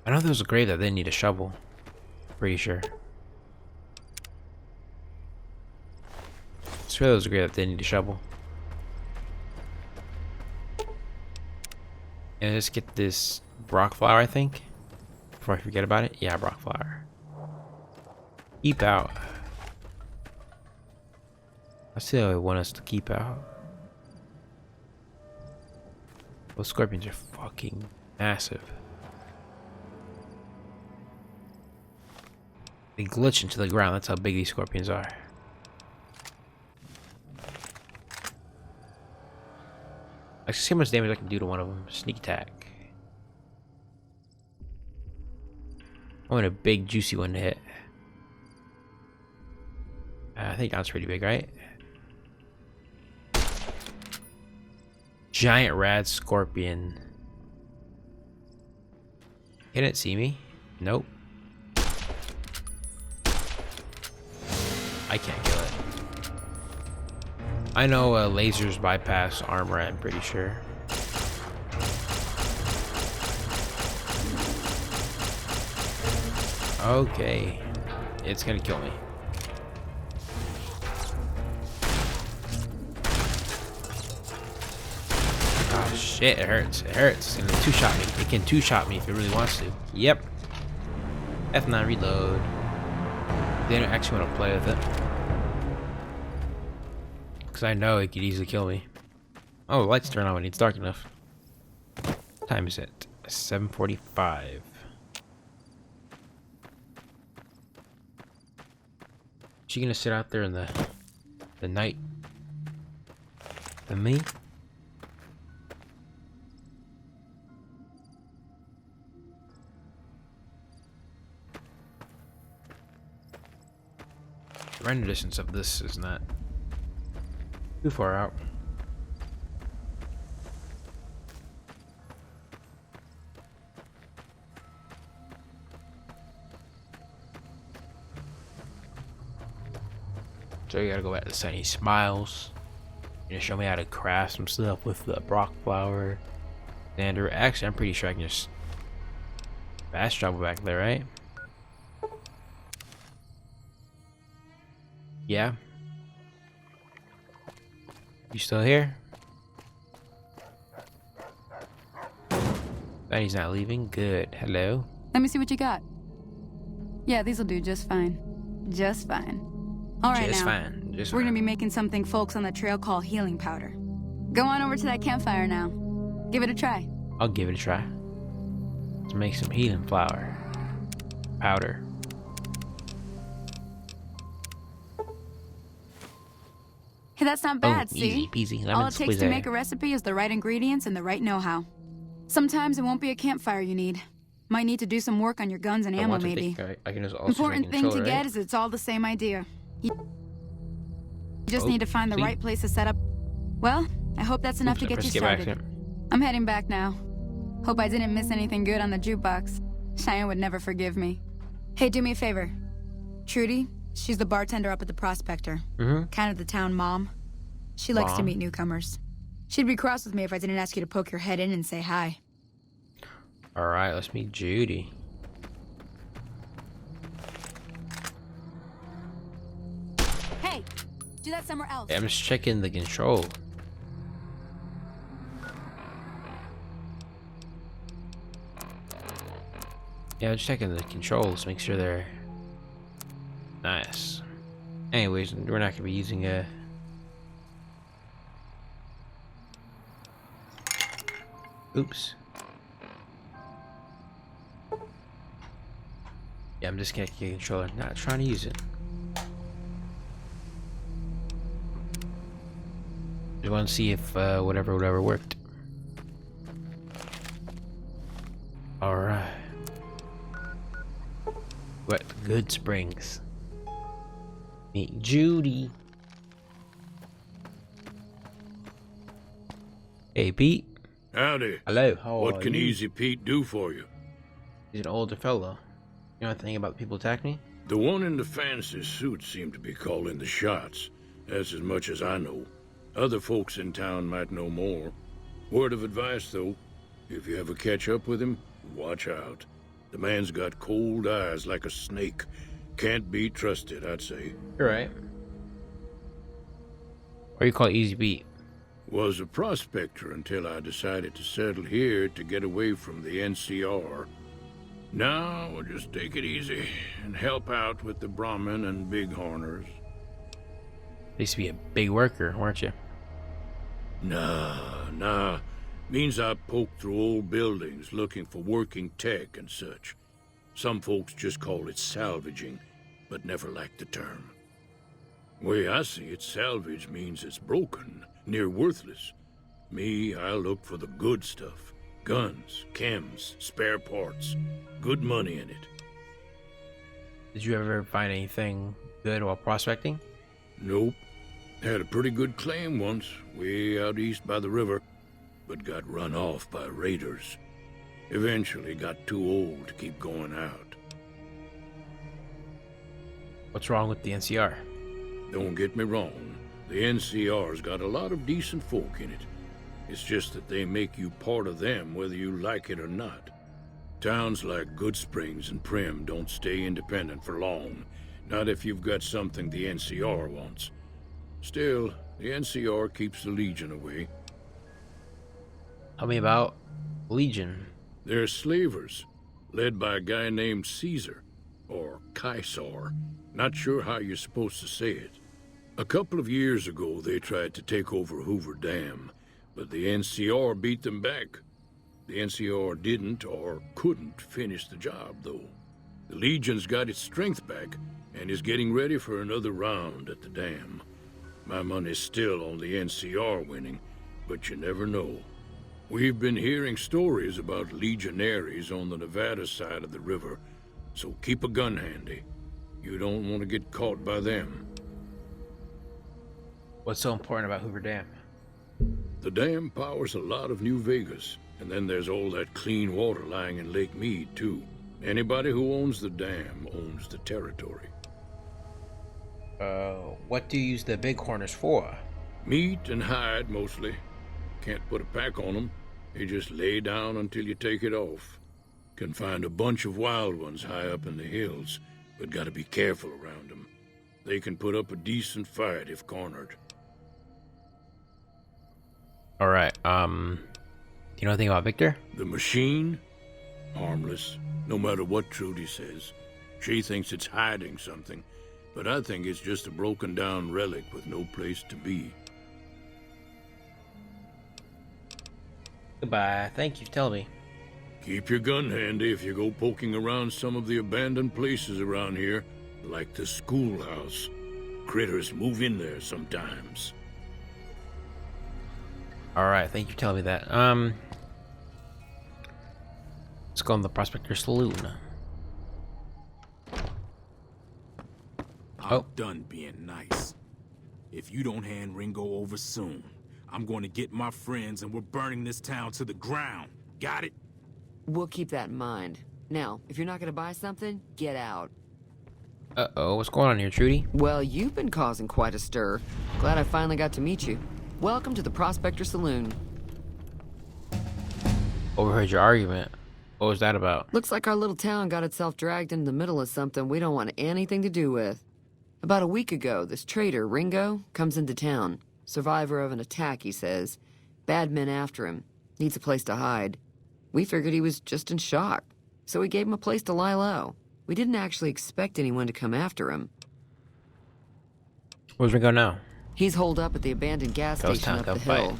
I know there was a grave that didn't need a shovel. Pretty sure. I swear there was a grave that didn't need a shovel. And let's get this rock flower, I think. Before I forget about it. Yeah, rock flower. Keep out. I still want us to keep out. Those scorpions are fucking massive. They glitch into the ground. That's how big these scorpions are. Let's see how much damage I can do to one of them. Sneak attack. I want a big juicy one to hit. I think that's pretty big, right? Giant rad scorpion. Can it see me? Nope. I can't kill it. I know lasers bypass armor, I'm pretty sure. Okay. It's gonna kill me. Oh shit, it hurts. It hurts. It's gonna two-shot me. It can two-shot me if it really wants to. Yep. F9 reload. They don't actually want to play with it. Because I know it could easily kill me. Oh, the lights turn on when it's dark enough. What time is it? 7:45. She gonna sit out there in the night? And me? The render distance of this is not too far out. So you gotta go back to Sunny Smiles. You're gonna show me how to craft some stuff with the Brock flower. Xander. Actually, I'm pretty sure I can just fast travel back there, right? Yeah. You still here? Sunny's not leaving. Good. Hello. Let me see what you got. Yeah, these'll do just fine. Just fine. All right, Just now. fine. Just We're fine. gonna be making something folks on the trail call healing powder. Go on over to that campfire now. Give it a try. I'll give it a try. Let's make some healing flower. Powder. Hey, that's not Oh, bad, easy see? peasy. All Lemon it takes to squeezy. make a recipe is the right ingredients and the right know-how. Sometimes it won't be a campfire you need. Might need to do some work on your guns and ammo, maybe. I can just also Important thing to get is it's all the same idea. You just need to find the see? right place to set up. Well, I hope that's enough to get you started. I'm heading back now. Hope I didn't miss anything good on the jukebox. Cheyenne would never forgive me. Hey, do me a favor. Trudy, she's the bartender up at the Prospector. Kind of the town mom. She likes to meet newcomers. She'd be cross with me if I didn't ask you to poke your head in and say hi. Alright, let's meet Judy. Hey, do that somewhere else. Hey, I'm just checking the control. Yeah, I'm just checking the controls, make sure they're nice. Anyways, we're not gonna be using a. Oops. Yeah, I'm just connecting the controller, not trying to use it. Just want to see if whatever worked. Alright. What good springs. Meet Judy. Hey Pete. Howdy. Hello. How What are can you? Easy Pete do for you? He's an older fellow. You know anything about the people attack me? The one in the fancy suit seemed to be calling the shots. That's as much as I know. Other folks in town might know more. Word of advice, though. If you ever catch up with him, watch out. The man's got cold eyes like a snake. Can't be trusted, I'd say. You're right. Or you call it easy beat. Was a prospector until I decided to settle here to get away from the NCR. Now we'll just take it easy and help out with the Brahmin and Bighorners. Used to be a big worker, weren't you? Nah. Means I poke through old buildings looking for working tech and such. Some folks just call it salvaging, but never liked the term. Way I see it, salvage means it's broken, near worthless. Me, I look for the good stuff. Guns, chems, spare parts. Good money in it. Did you ever find anything good while prospecting? Nope. Had a pretty good claim once, way out east by the river, but got run off by raiders. Eventually got too old to keep going out. What's wrong with the NCR? Don't get me wrong, the NCR's got a lot of decent folk in it. It's just that they make you part of them whether you like it or not. Towns like Good Springs and Prim don't stay independent for long, not if you've got something the NCR wants. Still, the NCR keeps the Legion away. Tell me about Legion. They're slavers, led by a guy named Caesar, or Caesar. Not sure how you're supposed to say it. A couple of years ago, they tried to take over Hoover Dam, but the NCR beat them back. The NCR didn't or couldn't finish the job, though. The Legion's got its strength back and is getting ready for another round at the dam. My money's still on the NCR winning, but you never know. We've been hearing stories about legionaries on the Nevada side of the river, so keep a gun handy. You don't want to get caught by them. What's so important about Hoover Dam? The dam powers a lot of New Vegas, and then there's all that clean water lying in Lake Mead, too. Anybody who owns the dam owns the territory. What do you use the Bighorners for? Meat and hide, mostly. Can't put a pack on them. They just lay down until you take it off. Can find a bunch of wild ones high up in the hills, but gotta be careful around them. They can put up a decent fight if cornered. Alright, do you know anything about Victor? The machine? Harmless, no matter what Trudy says. She thinks it's hiding something, but I think it's just a broken down relic with no place to be. Goodbye. Thank you for telling me. Keep your gun handy if you go poking around some of the abandoned places around here, like the schoolhouse. Critters move in there sometimes. Alright, thank you for telling me that. Let's go on the Prospector Saloon. I'm done being nice. If you don't hand Ringo over soon, I'm going to get my friends and we're burning this town to the ground. Got it? We'll keep that in mind. Now, if you're not gonna buy something, get out. Uh-oh, what's going on here, Trudy? Well, you've been causing quite a stir. Glad I finally got to meet you. Welcome to the Prospector Saloon. Overheard your argument. What was that about? Looks like our little town got itself dragged into the middle of something we don't want anything to do with. About a week ago, this traitor, Ringo, comes into town. Survivor of an attack, he says. Bad men after him. Needs a place to hide. We figured he was just in shock, so we gave him a place to lie low. We didn't actually expect anyone to come after him. Where's Ringo now? He's holed up at the abandoned gas Ghost station town, up the come hill. fight.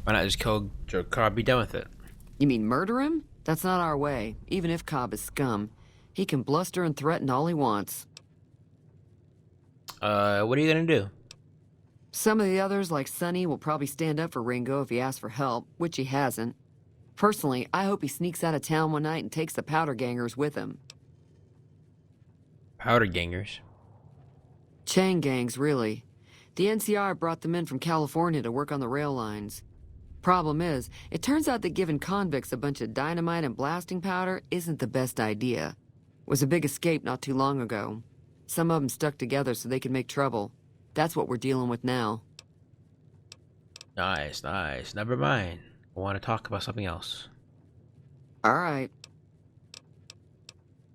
Why not just kill Joe Cobb, be done with it? You mean murder him? That's not our way, even if Cobb is scum. He can bluster and threaten all he wants. What are you gonna do? Some of the others, like Sonny, will probably stand up for Ringo if he asks for help, which he hasn't. Personally, I hope he sneaks out of town one night and takes the powder gangers with him. Powder gangers? Chain gangs, really. The NCR brought them in from California to work on the rail lines. Problem is, it turns out that giving convicts a bunch of dynamite and blasting powder isn't the best idea. It was a big escape not too long ago. Some of them stuck together so they could make trouble. That's what we're dealing with now. Nice, nice. Never mind. I want to talk about something else. All right.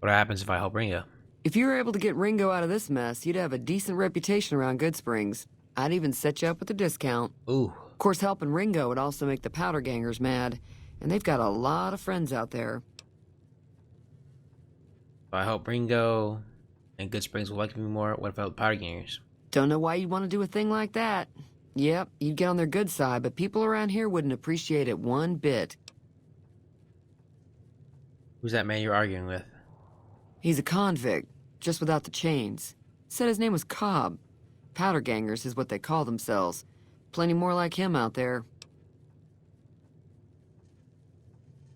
What happens if I help Ringo? If you were able to get Ringo out of this mess, you'd have a decent reputation around Good Springs. I'd even set you up with a discount. Ooh. Of course, helping Ringo would also make the powder gangers mad, and they've got a lot of friends out there. If I help Ringo and Good Springs will like me more, what about the powder gangers? Don't know why you'd want to do a thing like that. Yep, you'd get on their good side, but people around here wouldn't appreciate it one bit. Who's that man you're arguing with? He's a convict, just without the chains. Said his name was Cobb. Powder gangers is what they call themselves. Plenty more like him out there.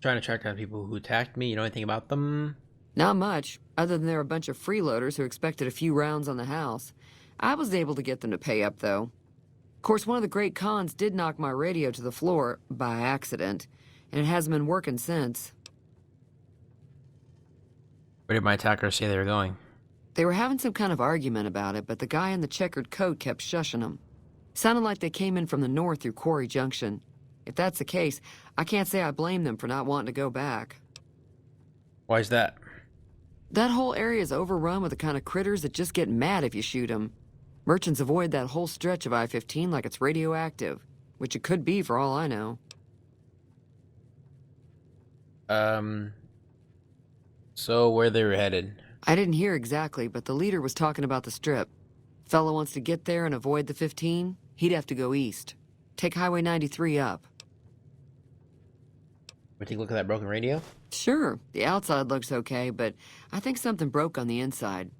Trying to track down people who attacked me. You know anything about them? Not much, other than they're a bunch of freeloaders who expected a few rounds on the house. I was able to get them to pay up, though. Of course, one of the great cons did knock my radio to the floor, by accident, and it hasn't been working since. Where did my attackers say they were going? They were having some kind of argument about it, but the guy in the checkered coat kept shushing them. Sounded like they came in from the north through Quarry Junction. If that's the case, I can't say I blame them for not wanting to go back. Why's that? That whole area is overrun with the kind of critters that just get mad if you shoot them. Merchants avoid that whole stretch of I-15 like it's radioactive, which it could be for all I know. So where they were headed? I didn't hear exactly, but the leader was talking about the strip. Fella wants to get there and avoid the 15, he'd have to go east. Take Highway 93 up. We take a look at that broken radio? Sure, the outside looks okay, but I think something broke on the inside.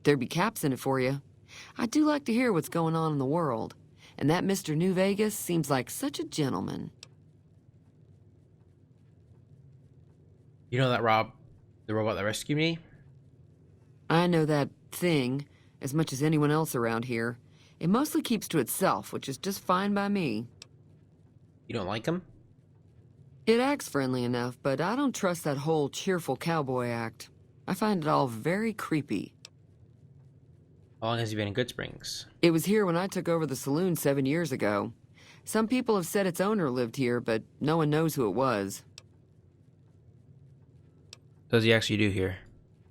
There'd be caps in it for you. I do like to hear what's going on in the world, and that Mr. New Vegas seems like such a gentleman. You know that the robot that rescued me? I know that thing as much as anyone else around here. It mostly keeps to itself, which is just fine by me. You don't like him? It acts friendly enough, but I don't trust that whole cheerful cowboy act. I find it all very creepy. How long has he been in Good Springs? It was here when I took over the saloon 7 years ago. Some people have said its owner lived here, but no one knows who it was. What does he actually do here?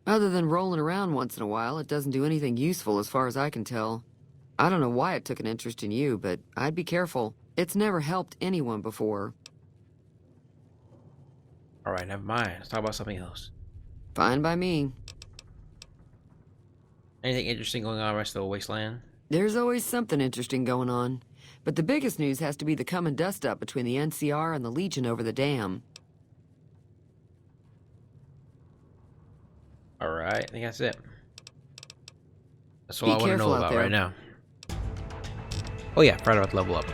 Other than rolling around once in a while, it doesn't do anything useful as far as I can tell. I don't know why it took an interest in you, but I'd be careful. It's never helped anyone before. Alright, never mind. Let's talk about something else. Fine by me. Anything interesting going on in the rest of the wasteland? There's always something interesting going on. But the biggest news has to be the come and dust up between the NCR and the Legion over the dam. Alright, I think that's it. That's all I want to know careful out about there. right now. Oh yeah, forgot about the level up.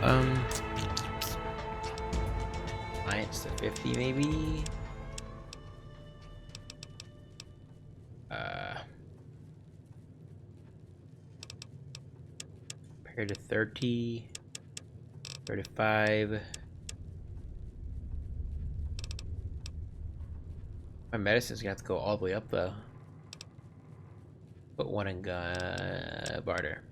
Science to 50 maybe? Compared to 30, 35. My medicine's gonna have to go all the way up though. Put one in barter.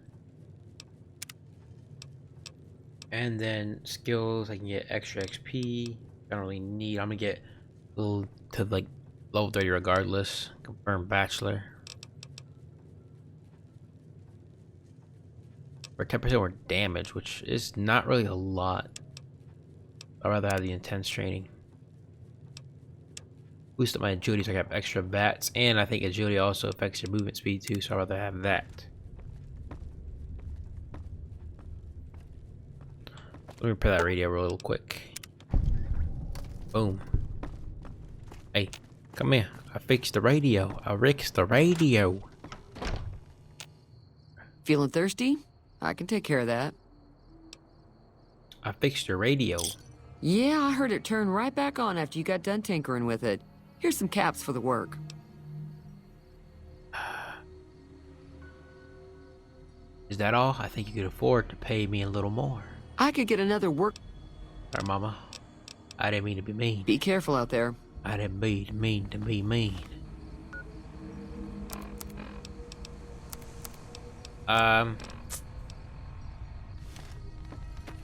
And then skills, I can get extra XP. I don't really need. I'm gonna get to like level 30 regardless. Confirm bachelor. Or 10% more damage, which is not really a lot. I'd rather have the intense training. Boost up my agility so I can have extra bats, and I think agility also affects your movement speed too, so I'd rather have that. Let me repair that radio real quick. Boom. Hey, come here. I fixed the radio. I fixed the radio. Feeling thirsty? I can take care of that. I fixed your radio. Yeah, I heard it turn right back on after you got done tinkering with it. Here's some caps for the work. Is that all? I think you could afford to pay me a little more. I could get another work. Sorry, Mama. I didn't mean to be mean. Be careful out there. I didn't mean to be mean.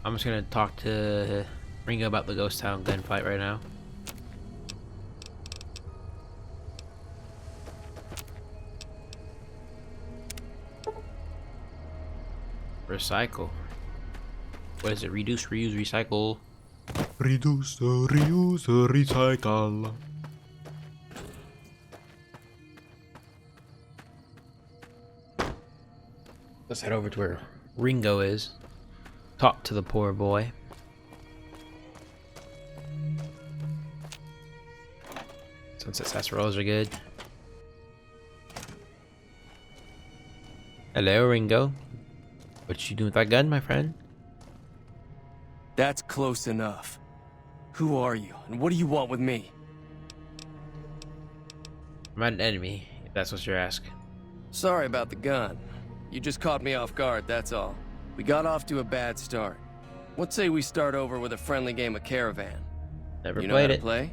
I'm just gonna talk to Ringo about the Ghost Town gunfight right now. Recycle. What is it? Reduce, reuse, recycle. Reduce, reuse, recycle. Let's head over to where Ringo is. Talk to the poor boy. Sunset sarsaparillas are good. Hello, Ringo. What you doing with that gun, my friend? That's close enough. Who are you, and what do you want with me? I'm not an enemy, if that's what you're asking. Sorry about the gun. You just caught me off guard, that's all. We got off to a bad start. What say we start over with a friendly game of Caravan? Never You know how played to it. play?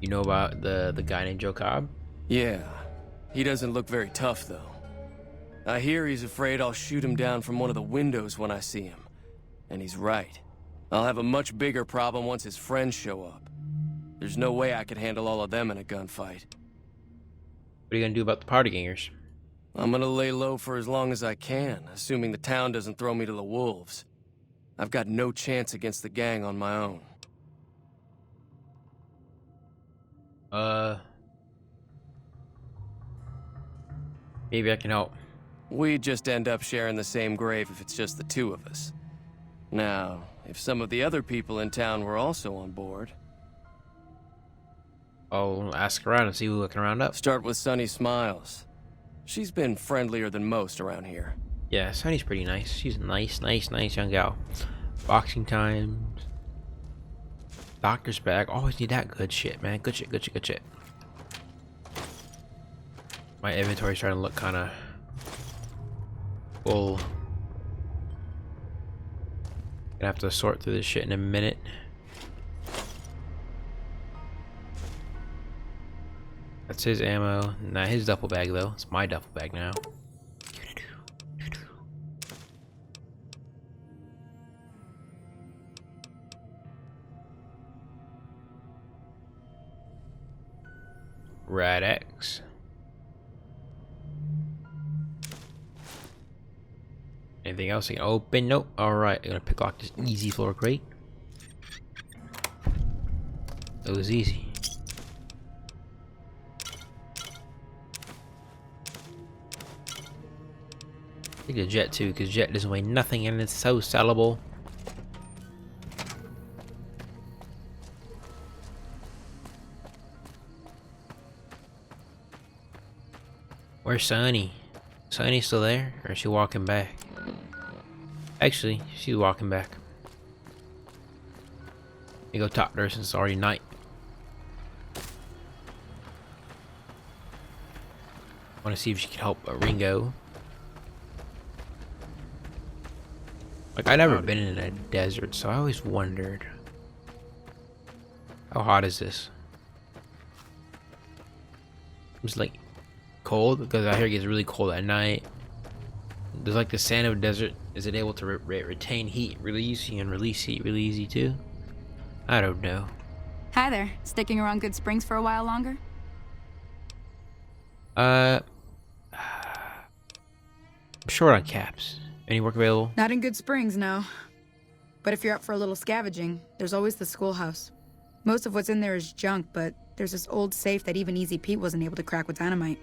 You know about the guy named Joe Cobb? Yeah. He doesn't look very tough, though. I hear he's afraid I'll shoot him down from one of the windows when I see him. And he's right. I'll have a much bigger problem once his friends show up. There's no way I could handle all of them in a gunfight. What are you gonna do about the party gangers? I'm gonna lay low for as long as I can, assuming the town doesn't throw me to the wolves. I've got no chance against the gang on my own. Maybe I can help. We'd just end up sharing the same grave if it's just the two of us. Now, if some of the other people in town were also on board... I'll ask around and see who's looking around up. Start with Sunny Smiles. She's been friendlier than most around here. Yeah, Sunny's pretty nice. She's a nice young gal. Boxing times. Doctor's bag. Always need that good shit, man. Good shit. My inventory's starting to look kind of full. Gonna have to sort through this shit in a minute. That's his ammo. Not his duffel bag though. It's my duffel bag now. Rad X. Anything else I can open? Nope. Alright, I'm gonna pick lock this easy floor crate. It was easy. Take a jet too, because jet doesn't weigh nothing and it's so sellable. Where's Sunny? Sunny still there? Or is she walking back? Actually, she's walking back. Let me go talk to her since it's already night. I want to see if she can help Ringo. Like, I've never been in a desert, so I always wondered. How hot is this? It's like cold, because I hear it gets really cold at night. Does like the sand of a desert, is it able to retain heat really easy and release heat really easy too? I don't know. Hi there. Sticking around Good Springs for a while longer? I'm short on caps. Any work available? Not in Good Springs, no. But if you're up for a little scavenging, there's always the schoolhouse. Most of what's in there is junk, but there's this old safe that even Easy Pete wasn't able to crack with dynamite.